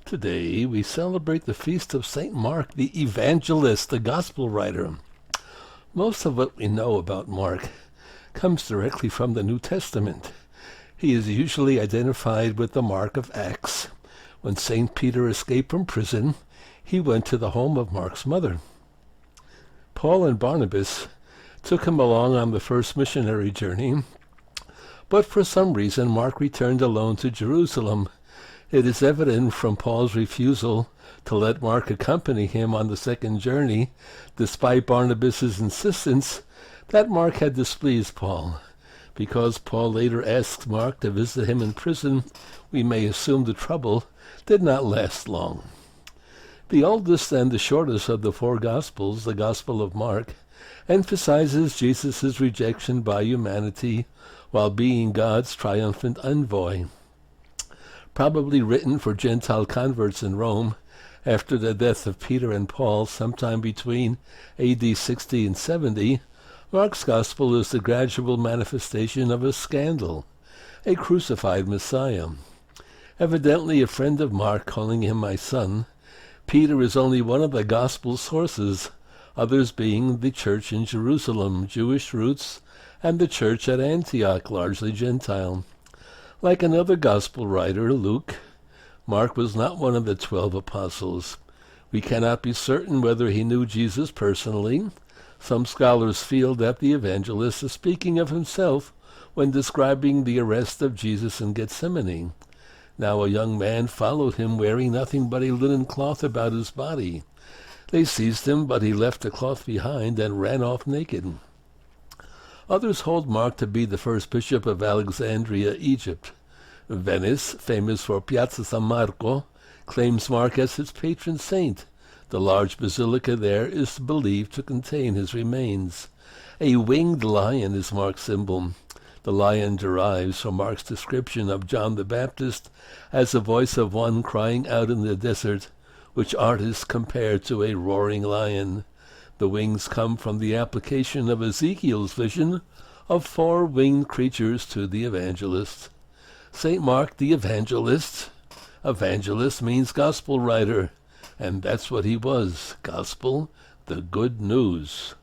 Today we celebrate the feast of St. Mark, the Evangelist, the Gospel writer. Most of what we know about Mark comes directly from the New Testament. He is usually identified with the Mark of Acts. When St. Peter escaped from prison, he went to the home of Mark's mother. Paul and Barnabas took him along on the first missionary journey, but for some reason Mark returned alone to Jerusalem. It is evident from Paul's refusal to let Mark accompany him on the second journey, despite Barnabas' insistence, that Mark had displeased Paul. Because Paul later asked Mark to visit him in prison, we may assume the trouble did not last long. The oldest and the shortest of the four Gospels, the Gospel of Mark, emphasizes Jesus' rejection by humanity while being God's triumphant envoy. Probably written for Gentile converts in Rome after the death of Peter and Paul sometime between AD 60 and 70, Mark's Gospel is the gradual manifestation of a scandal, a crucified Messiah. Evidently a friend of Mark calling him my son, Peter is only one of the Gospel sources, others being the church in Jerusalem, Jewish roots, and the church at Antioch, largely Gentile. Like another Gospel writer, Luke, Mark was not one of the 12 apostles. We cannot be certain whether he knew Jesus personally. Some scholars feel that the evangelist is speaking of himself when describing the arrest of Jesus in Gethsemane. Now a young man followed him wearing nothing but a linen cloth about his body. They seized him, but he left the cloth behind and ran off naked. Others hold Mark to be the first bishop of Alexandria, Egypt. Venice, famous for Piazza San Marco, claims Mark as its patron saint. The large basilica there is believed to contain his remains. A winged lion is Mark's symbol. The lion derives from Mark's description of John the Baptist as the voice of one crying out in the desert, which artists compared to a roaring lion. The wings come from the application of Ezekiel's vision of 4 winged creatures to the evangelist. St. Mark the Evangelist. Evangelist means gospel writer, and that's what he was, gospel, the good news.